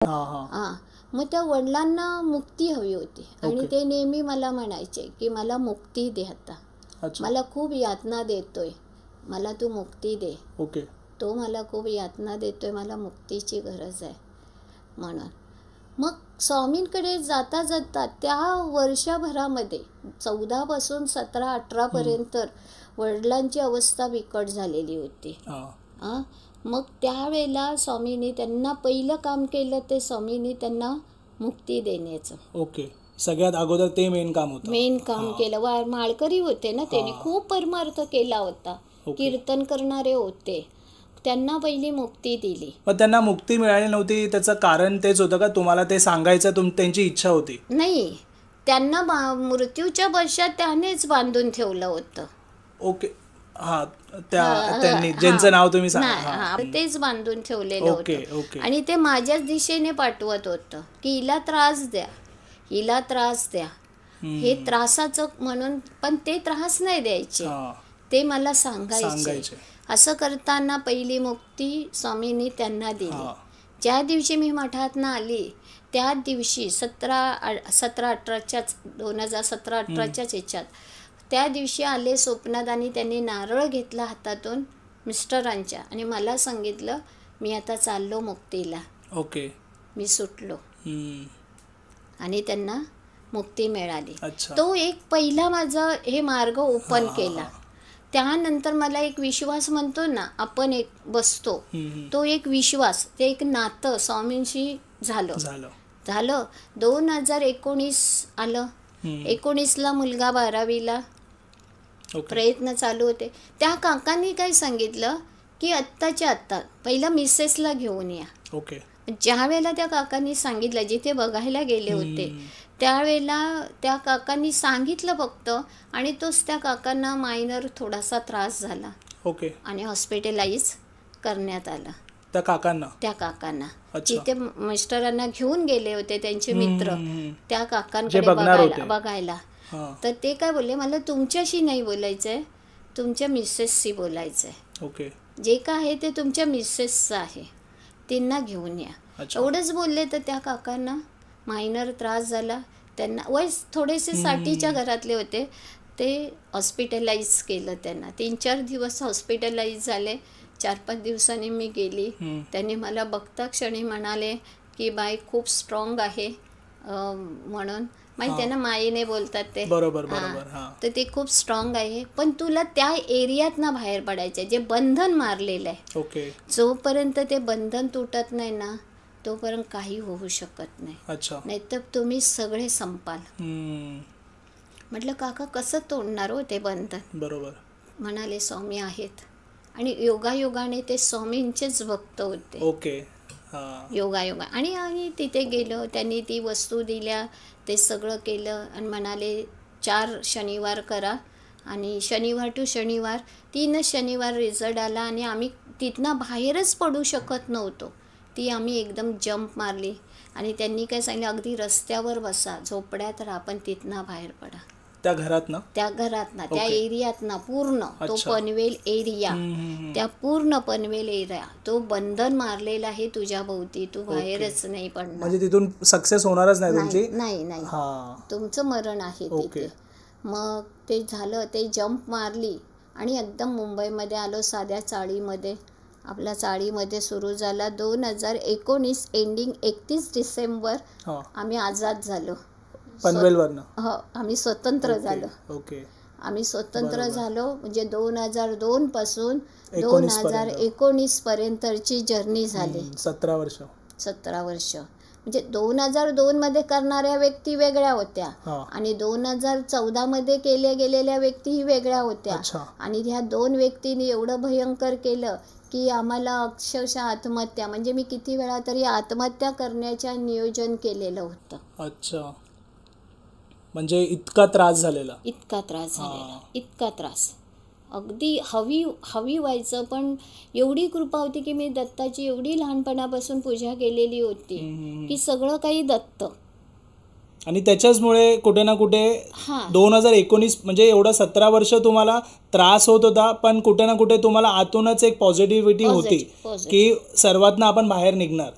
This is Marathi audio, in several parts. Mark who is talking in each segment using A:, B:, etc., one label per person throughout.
A: हां हां.
B: हां. मग त्या वडिलांना मुक्ती हवी होती आणि ते नेहमी मला म्हणायचे की मला मुक्ती दे आता,
A: अच्छा.
B: मला खूप यातना देतोय, मला तू मुक्ती दे.
A: ओके.
B: तो मला खूप यातना देतोय, मला मुक्तीची गरज आहे म्हणून. मग स्वामींकडे जाता जाता त्या वर्षभरामध्ये 14 पासून 17-18 पर्यंत वडिलांची अवस्था बिकट झालेली होती.
A: हां.
B: मग त्यावेळेला स्वामींनी त्यांना पहिलं काम केलं ते स्वामींनी त्यांना मुक्ती देण्याचं.
A: ओके. सगळ्यात अगोदर ते मेन काम होतं.
B: मेन काम केलं. माळकरी होते ना, त्यांनी खूप परमार्थ केला होता. कीर्तन करणारे होते, त्यांना पहिली मुक्ती दिली.
A: पण त्यांना मुक्ती मिळाली नव्हती त्याचं कारण तेच होतं का तुम्हाला ते सांगायचं त्यांची इच्छा होती?
B: नाही, त्यांना मृत्यूच्या पश्चात त्यानेच बांधून ठेवलं होतं.
A: ओके. हां. त्यांनी ज्यांचं नाव तुम्ही सांगा
B: तेच बांधून ठेवलेलं होतं
A: ओके.
B: आणि ते माझ्याच दिशेने पाठवत होतं की हिला त्रास द्या, हिला त्रास द्या, हे त्रासाचं म्हणून. पण ते त्रास नाही द्यायचे, ते मला सांगायचे. असं करताना पहिली मुक्ती स्वामींनी त्यांना दिली. ज्या दिवशी मी मठातनं आली त्या दिवशी 2017-18च्याच ह्याच्यात त्या दिवशी आले स्वप्नात आणि त्यांनी नारळ घेतला हातातून मिस्टरांच्या आणि मला सांगितलं मी आता चाललो मुक्तीला.
A: ओके.
B: मी सुटलो आणि त्यांना मुक्ती मिळाली.
A: अच्छा.
B: तो एक पहिला माझा हे मार्ग ओपन केला. त्यानंतर मला एक विश्वास म्हणतो ना आपण एक बसतो, तो एक विश्वास, ते एक नातं स्वामींशी झालं. 2019 आलं. 19ला मुलगा 12वीला. प्रयत्न चालू होते. त्या काकांनी काय सांगितलं की आत्ताच्या आत्ता पहिला मिसेसला घेऊन या.
A: ओके.
B: ज्या वेळेला त्या काकांनी सांगितलं, जिथे बघायला गेले होते त्यावेळेला त्या काकांनी सांगितलं फक्त, आणि तोच त्या काकांना मायनर थोडासा त्रास झाला.
A: ओके.
B: आणि हॉस्पिटलाइज करण्यात आलं त्या काकांना. जिथे मिस्टरांना घेऊन गेले होते त्यांचे मित्र त्या काकांकडे बघायला. तर ते काय बोलले, मला तुमच्याशी नाही बोलायचंय, तुमच्या मिसेसशी बोलायचंय.
A: ओके.
B: जे काय आहे ते तुमच्या मिसेसचं आहे, त्यांना घेऊन या. एवढंच बोलले. तर त्या काकांना मायनर त्रास झाला. त्यांना वय थोडेसे 60च्या घरातले होते. ते हॉस्पिटलाइज केलं त्यांना. 3-4 दिवस हॉस्पिटलाइज झाले. 4-5 दिवसांनी मी गेली. त्यांनी मला बघता क्षणी म्हणाले की बाई खूप स्ट्रॉंग आहे म्हणून. माहिती आहे ना, मायेने बोलतात ते.
A: बरोबर.
B: तर ते खूप स्ट्रॉंग आहे, पण तुला त्या एरियात ना बाहेर पडायचं आहे, जे बंधन मारलेलं आहे.
A: ओके.
B: जोपर्यंत ते बंधन तुटत नाही ना तोपर्यंत काही होऊ शकत नाही. नाहीतर तुम्ही सगळे संपाल. म्हटलं काका कसं तोडणार हो ते बंधन?
A: बरोबर.
B: म्हणाले स्वामी आहेत. आणि योगायोगाने ते स्वामींचेच भक्त होते.
A: ओके.
B: योगायोगा. आणि तिथे गेलो, त्यांनी ती वस्तू दिल्या, ते सगळं केलं आणि म्हणाले 4 शनिवार करा. आणि शनिवार टू शनिवार 3 शनिवार रिझल्ट आला आणि आम्ही तिथनं बाहेरच पडू शकत नव्हतो. ती आम्ही एकदम जंप मारली आणि त्यांनी काय सांगितलं, अगदी रस्त्यावर बसा, झोपड्यात राहा, पण तिथनं बाहेर पडा.
A: त्या घरात ना त्या
B: एरियात ना पूर्ण तो पनवेल एरिया, त्या पूर्ण पनवेल एरिया तो बंधन मारलेला आहे तुझ्या भोवती, तू बाहेरच नाही पडणार.
A: म्हणजे तिथून सक्सेस होणारच नाही तुमची.
B: नाही तुमचं मरण आहे तिथे. मग ते झालं, ते जंप मारली आणि एकदम मुंबईमध्ये आलो. साध्या चाळीमध्ये, आपल्या चाळीमध्ये सुरू झाला. 2019 एंडिंग 31 डिसेंबर आम्ही आझाद झालो
A: पनवेलवरनं.
B: हो, आम्ही स्वतंत्र झालो.
A: ओके.
B: आम्ही स्वतंत्र झालो. म्हणजे 2002 पासून 2019 पर्यंतची जर्नी झाली.
A: 17 वर्ष.
B: म्हणजे 2002 मध्ये करणाऱ्या व्यक्ती वेगळ्या होत्या आणि 2014 मध्ये केल्या गेलेल्या व्यक्ती वेगळ्या होत्या. आणि ह्या 2 व्यक्तींनी एवढं भयंकर केलं की आम्हाला अक्षरशः आत्महत्या, म्हणजे मी किती वेळा तरी आत्महत्या करण्याच्या नियोजन केलेलं होतं.
A: अच्छा. म्हणजे इतका त्रास झालेला.
B: इतका त्रास अगदी हवी व्हायचं. पण एवढी कृपा होती की मी दत्ताची एवढी लहानपणापासून पूजा केलेली होती की सगळं काही दत्त.
A: आणि त्याच्याचमुळे कुठे ना कुठे 2019 म्हणजे एवढा 17 वर्ष तुम्हाला त्रास होत होता, पण कुठे ना कुठे तुम्हाला आतूनच एक पॉझिटिव्हिटी होती की सर्वातनं आपण बाहेर निघणार.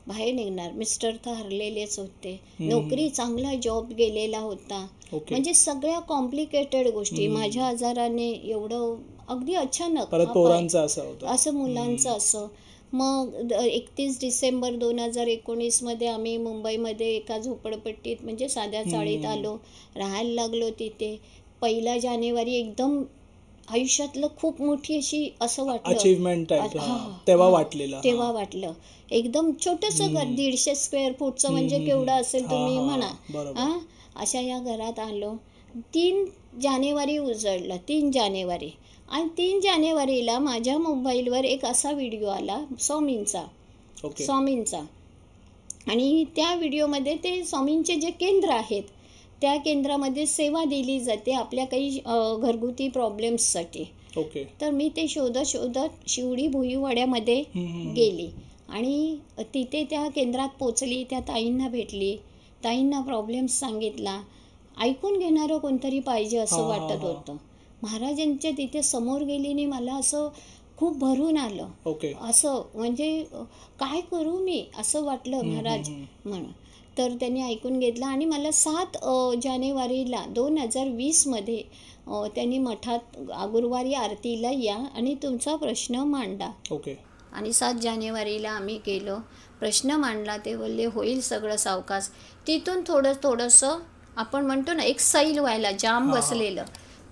B: बाहेर निघणार. मिस्टर तर हरलेलेच होते, नोकरी चांगला जॉब गेलेला होता. म्हणजे सगळ्या कॉम्प्लिकेटेड गोष्टी माझ्या आजाराने एवढं अगदी अचानक असं मुलांचं असं. मग 31 डिसेंबर 2019 मध्ये आम्ही मुंबईमध्ये एका झोपडपट्टीत म्हणजे साध्या चाळीत आलो, राहायला लागलो तिथे. 1 जानेवारी एकदम आयुष्यातलं खूप मोठी अशी असं वाटलं,
A: अचीवमेंट तेव्हा
B: वाटलं. एकदम छोटंसं घर, 150 स्क्वेअर फूटचं, म्हणजे केवढं असेल तुम्ही म्हणा. अशा या घरात आलो. 3 जानेवारी उजळलं, 3 जानेवारी. आणि 3 जानेवारीला माझ्या मोबाईलवर एक असा व्हिडिओ आला स्वामींचा. आणि त्या व्हिडिओमध्ये ते स्वामींचे जे केंद्र आहेत त्या केंद्रामध्ये सेवा दिली जाते आपल्या काही घरगुती प्रॉब्लेम्ससाठी. तर मी ते शोधत शिवडी भुईवाड्यामध्ये गेली आणि तिथे त्या केंद्रात पोचली. त्या ताईंना भेटली, ताईंना प्रॉब्लेम्स सांगितला. ऐकून घेणारं कोणतरी पाहिजे असं वाटत होतं. महाराजांच्या तिथे समोर गेलीने मला असं खूप भरून आलं. असं म्हणजे काय करू मी असं वाटलं महाराज म्हणून. तर त्यांनी ऐकून घेतलं आणि मला 7 जानेवारीला 2020 मध्ये त्यांनी मठात गुरुवारी आरतीला या आणि तुमचा प्रश्न मांडा. आणि 7 जानेवारीला आम्ही गेलो, प्रश्न मांडला. ते बोलले होईल सगळं सावकाश. तिथून थोडंसं आपण म्हणतो ना एक सैल व्हायला, जाम बसलेलं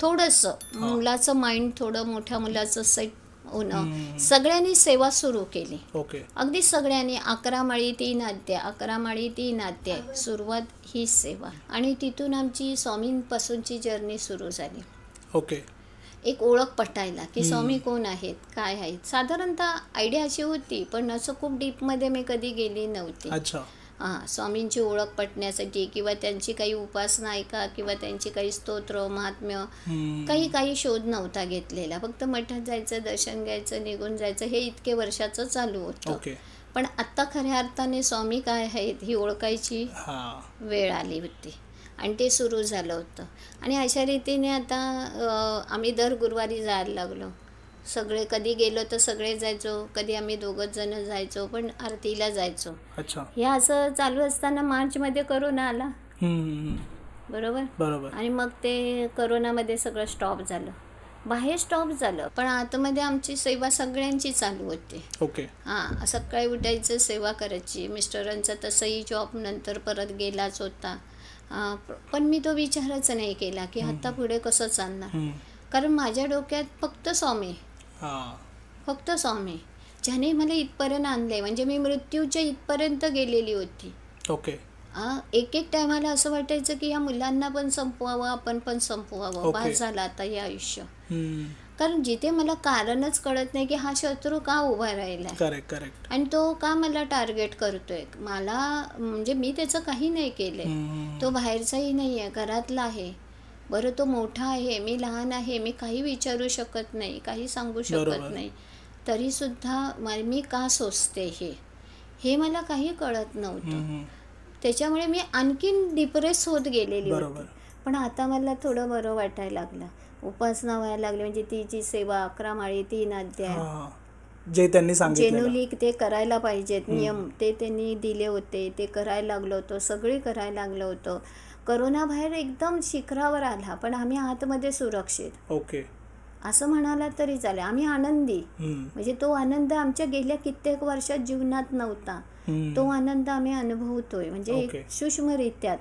B: थोडंसं मुलाचं माइंड, थोडं मोठ्या मुलाचं सेट होणं. सगळ्यांनी सेवा सुरू केली. अगदी सगळ्यांनी 11 माळी 3 अध्याय, 11 माळी 3 अध्याय, सुरुवात ही सेवा. आणि तिथून आमची स्वामींपासूनची जर्नी सुरू झाली. एक ओळख पटायला की स्वामी कोण आहेत, काय आहेत. साधारणतः आयडिया अशी होती, पण असं खूप डीपमध्ये मी कधी गेली नव्हती. स्वामींची ओळख पटण्यासाठी किंवा त्यांची काही उपासना ऐका किंवा त्यांची काही स्तोत्र महात्म्य काही शोध नव्हता घेतलेला. फक्त मठात जायचं, दर्शन घ्यायचं, निघून जायचं, हे इतके वर्षाचं चालू होतं. पण आत्ता खऱ्या अर्थाने स्वामी काय आहेत ही ओळखायची वेळ आली होती आणि ते सुरू झालं होतं. आणि अशा रीतीने आता आम्ही दर गुरुवारी जायला लागलो. सगळे कधी गेलो तर सगळे जायचो, कधी आम्ही 2 जण जायचो, पण आरतीला जायचो. हे असं चालू असताना मार्चमध्ये करोना आला. बरोबर. आणि मग ते करोनामध्ये सगळं स्टॉप झालं, बाहेर स्टॉप झालं, पण आतमध्ये आमची सेवा सगळ्यांची चालू होती. सकाळी उठायचं, सेवा करायची. मिस्टरांचा तसंही जॉब नंतर परत गेलाच होता, पण मी तो विचारच नाही केला की आता पुढे कसं चालणार. कारण माझ्या डोक्यात फक्त स्वामी, ज्याने मला इथपर्यंत आणले. म्हणजे मी मृत्यूच्या इथपर्यंत गेलेली होती. एक टायमाला असं वाटायचं की या मुलांना पण संपवावं, आपण पण संपवावं, बस झालं आता हे आयुष्य. कारण जिथे मला कारणच कळत नाही की हा शत्रू का उभा राहिलाय आणि तो का मला टार्गेट करतोय. मला म्हणजे मी त्याचं काही नाही केलंय, तो बाहेरचाही नाही आहे, घरातला आहे. बरं, तो मोठा आहे, मी लहान आहे, मी काही विचारू शकत नाही, काही सांगू शकत नाही, तरी सुद्धा मी का सोचते हे मला काही कळत नव्हतं. त्याच्यामुळे मी आणखीन डिप्रेस होत गेलेली होती. पण आता मला थोडं बरं वाटायला लागलं, उपासना व्हायला लागली. म्हणजे तिची सेवा 11 माळी 3 अध्याय
A: जे त्यांनी सांगितलं
B: जेनुली ते करायला पाहिजेत, नियम ते त्यांनी दिले होते, ते करायला लागलो होतो, सगळे करायला लागलो होतो. करोना बाहेर एकदम शिखरावर आला, पण आम्ही आतमध्ये सुरक्षित. असं म्हणाला तरी चालेल. आम्ही आनंदी, म्हणजे तो आनंद आमच्या गेल्या कित्येक वर्षात जीवनात नव्हता, तो आनंद आम्ही अनुभवतोय. म्हणजे सूक्ष्मरित्या.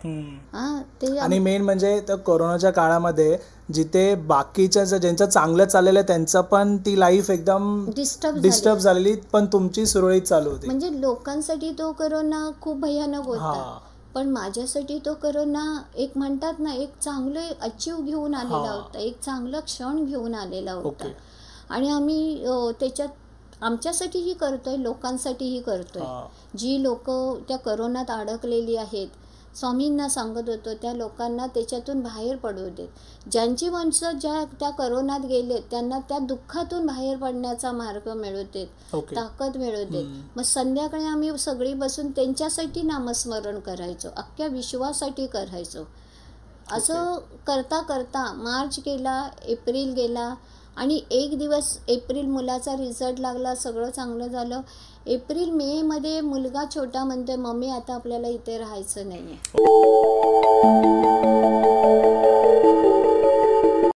A: आणि मेन म्हणजे तर कोरोनाच्या काळामध्ये जिथे बाकीच्या ज्यांचं चांगलं चाललेलं आहे त्यांचं पण ती लाईफ एकदम डिस्टर्ब झालेली, पण तुमची सुरळीत चालू होती.
B: म्हणजे लोकांसाठी तो कोरोना खूप भयानक होता, पण माझ्यासाठी तो करोना एक म्हणतात ना एक चांगलं अचीव घेऊन आलेला होता, एक चांगला क्षण घेऊन आलेला होता. आणि आम्ही त्याच्यात आमच्यासाठीही करतोय, लोकांसाठीही करतोय. जी लोक त्या करोनात अडकलेली आहेत, स्वामींना सांगत होतो त्या लोकांना त्याच्यातून बाहेर पडू देत. ज्यांची माणसं त्या करोनात गेलेत त्यांना त्या दुःखातून बाहेर पडण्याचा मार्ग मिळू देत, ताकद मिळू देत. मग संध्याकाळी आम्ही सगळी बसून त्यांच्यासाठी नामस्मरण करायचो, अख्ख्या विश्वासाठी करायचो. असं करता करता मार्च गेला, एप्रिल गेला आणि एक दिवस एप्रिल मुलाचा रिझल्ट लागला, सगळं चांगलं झालं. एप्रिल मे मध्ये मुलगा छोटा म्हणतोय मम्मी आता आपल्याला इथे राहायचं नाहीये.